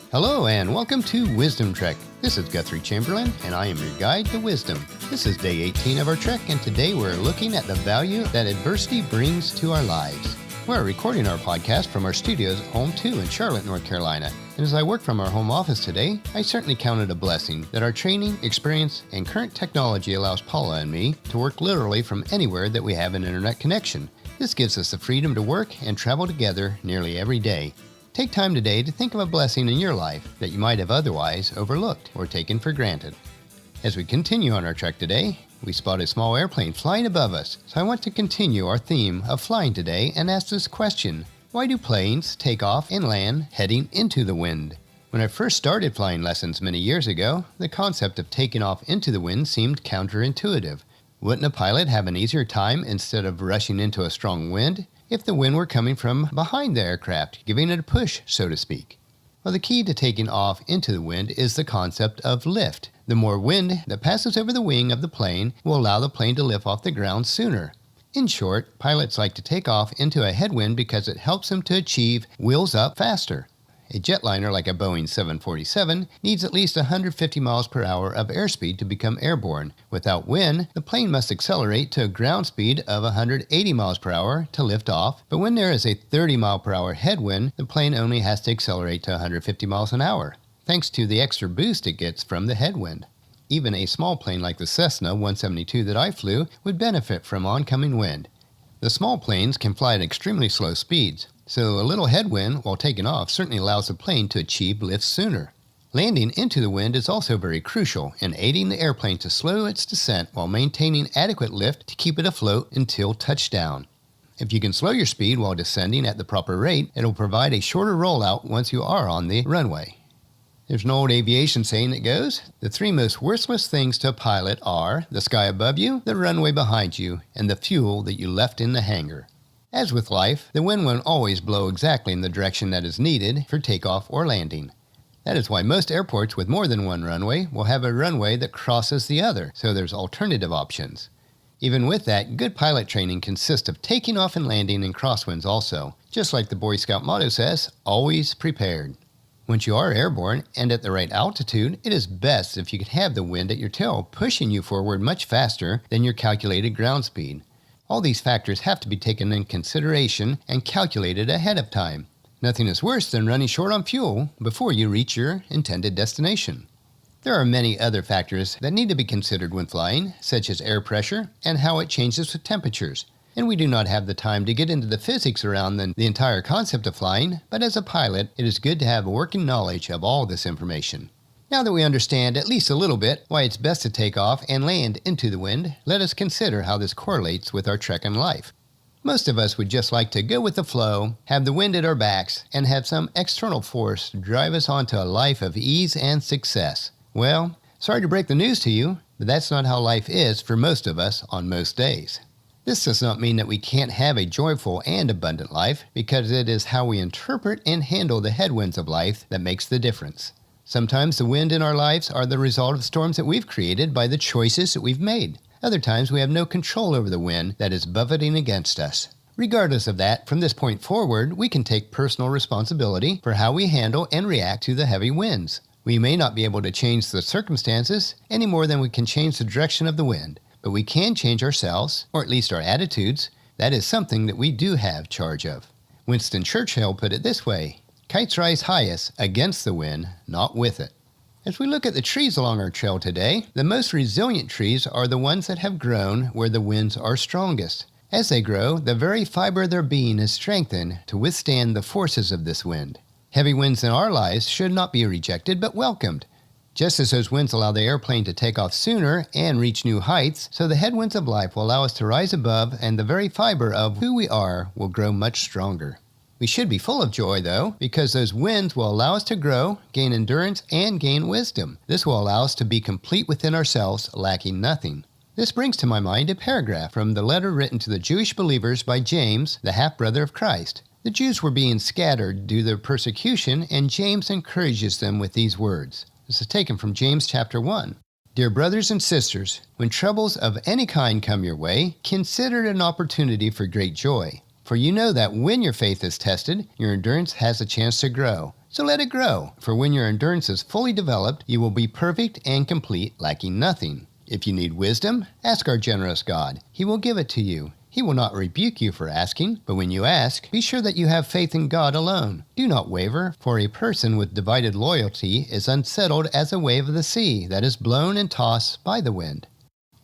Hello and welcome to Wisdom Trek. This is Guthrie Chamberlain and I am your guide to wisdom. This is day 18 of our trek and today we're looking at the value that adversity brings to our lives. We're recording our podcast from our studios at Home2’in Charlotte, North Carolina. And as I work from our home office today, I certainly count it a blessing that our training, experience, and current technology allows Paula and me to work literally from anywhere that we have an internet connection. This gives us the freedom to work and travel together nearly every day. Take time today to think of a blessing in your life that you might have otherwise overlooked or taken for granted. As we continue on our trek today, we spot a small airplane flying above us, so I want to continue our theme of flying today and ask this question: why do planes take off and land heading into the wind? When I first started flying lessons many years ago, the concept of taking off into the wind seemed counterintuitive. Wouldn't a pilot have an easier time instead of rushing into a strong wind if the wind were coming from behind the aircraft, giving it a push, so to speak? Well, the key to taking off into the wind is the concept of lift. The more wind that passes over the wing of the plane will allow the plane to lift off the ground sooner. In short, pilots like to take off into a headwind because it helps them to achieve wheels up faster. A jetliner like a Boeing 747 needs at least 150 miles per hour of airspeed to become airborne. Without wind, the plane must accelerate to a ground speed of 180 miles per hour to lift off, but when there is a 30 mile per hour headwind, the plane only has to accelerate to 150 miles an hour, thanks to the extra boost it gets from the headwind. Even a small plane like the Cessna 172 that I flew would benefit from oncoming wind. The small planes can fly at extremely slow speeds, so a little headwind while taking off certainly allows the plane to achieve lift sooner. Landing into the wind is also very crucial in aiding the airplane to slow its descent while maintaining adequate lift to keep it afloat until touchdown. If you can slow your speed while descending at the proper rate, it'll provide a shorter rollout once you are on the runway. There's an old aviation saying that goes, the three most worthless things to a pilot are the sky above you, the runway behind you, and the fuel that you left in the hangar. As with life, the wind won't always blow exactly in the direction that is needed for takeoff or landing. That is why most airports with more than one runway will have a runway that crosses the other, so there's alternative options. Even with that, good pilot training consists of taking off and landing in crosswinds also. Just like the Boy Scout motto says, always prepared. Once you are airborne and at the right altitude, it is best if you can have the wind at your tail pushing you forward much faster than your calculated ground speed. All these factors have to be taken in consideration and calculated ahead of time. Nothing is worse than running short on fuel before you reach your intended destination. There are many other factors that need to be considered when flying, such as air pressure and how it changes with temperatures. And we do not have the time to get into the physics around the entire concept of flying, but as a pilot, it is good to have a working knowledge of all this information. Now that we understand at least a little bit why it's best to take off and land into the wind, let us consider how this correlates with our trek in life. Most of us would just like to go with the flow, have the wind at our backs, and have some external force drive us onto a life of ease and success. Well, sorry to break the news to you, but that's not how life is for most of us on most days. This does not mean that we can't have a joyful and abundant life, because it is how we interpret and handle the headwinds of life that makes the difference. Sometimes the wind in our lives are the result of storms that we've created by the choices that we've made. Other times we have no control over the wind that is buffeting against us. Regardless of that, from this point forward, we can take personal responsibility for how we handle and react to the heavy winds. We may not be able to change the circumstances any more than we can change the direction of the wind. But we can change ourselves, or at least our attitudes. That is something that we do have charge of. Winston Churchill put it this way: kites rise highest against the wind, not with it. As we look at the trees along our trail today, the most resilient trees are the ones that have grown where the winds are strongest. As they grow, the very fiber of their being is strengthened to withstand the forces of this wind. Heavy winds in our lives should not be rejected but welcomed. Just as those winds allow the airplane to take off sooner and reach new heights, so the headwinds of life will allow us to rise above, and the very fiber of who we are will grow much stronger. We should be full of joy, though, because those winds will allow us to grow, gain endurance, and gain wisdom. This will allow us to be complete within ourselves, lacking nothing. This brings to my mind a paragraph from the letter written to the Jewish believers by James, the half-brother of Christ. The Jews were being scattered due to their persecution, and James encourages them with these words. This is taken from James chapter 1. Dear brothers and sisters, when troubles of any kind come your way, consider it an opportunity for great joy. For you know that when your faith is tested, your endurance has a chance to grow. So let it grow, for when your endurance is fully developed, you will be perfect and complete, lacking nothing. If you need wisdom, ask our generous God. He will give it to you. He will not rebuke you for asking, but when you ask, be sure that you have faith in God alone. Do not waver, for a person with divided loyalty is unsettled as a wave of the sea that is blown and tossed by the wind.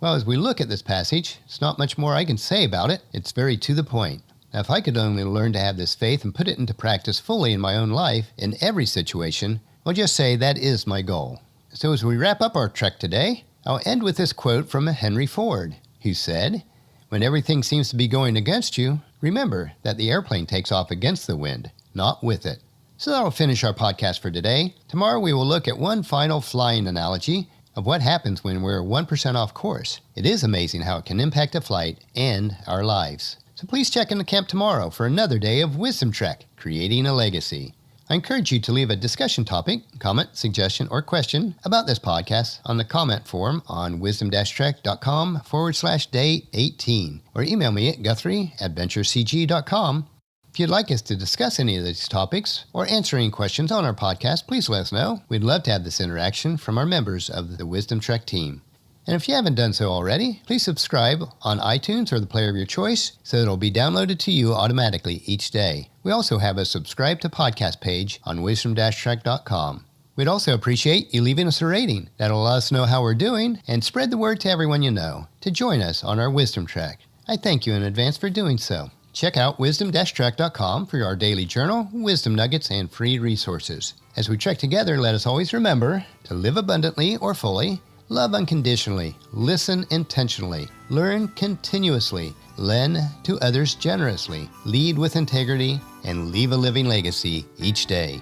Well, as we look at this passage, it's not much more I can say about it. It's very to the point. Now, if I could only learn to have this faith and put it into practice fully in my own life, in every situation, I'll just say that is my goal. So as we wrap up our trek today, I'll end with this quote from Henry Ford, who said, "When everything seems to be going against you, remember that the airplane takes off against the wind, not with it." So that'll finish our podcast for today. Tomorrow we will look at one final flying analogy of what happens when we're 1% off course. It is amazing how it can impact a flight and our lives. So please check in the camp tomorrow for another day of Wisdom Trek, Creating a Legacy. I encourage you to leave a discussion topic, comment, suggestion, or question about this podcast on the comment form on wisdom-trek.com/day18 or email me at guthrie@venturecg.com. If you'd like us to discuss any of these topics or answer any questions on our podcast, please let us know. We'd love to have this interaction from our members of the Wisdom Trek team. And if you haven't done so already, please subscribe on iTunes or the player of your choice so it'll be downloaded to you automatically each day. We also have a subscribe to podcast page on wisdom-trek.com. We'd also appreciate you leaving us a rating. That'll let us know how we're doing and spread the word to everyone you know to join us on our Wisdom Trek. I thank you in advance for doing so. Check out wisdom-trek.com for our daily journal, wisdom nuggets, and free resources. As we trek together, let us always remember to live abundantly or fully, love unconditionally, listen intentionally, learn continuously, lend to others generously, lead with integrity, and leave a living legacy each day.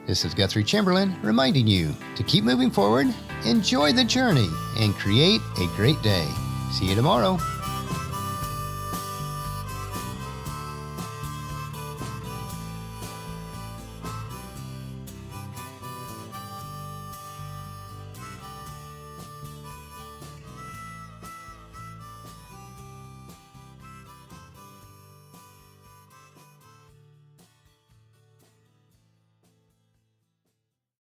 This is Guthrie Chamberlain reminding you to keep moving forward, enjoy the journey, and create a great day. See you tomorrow.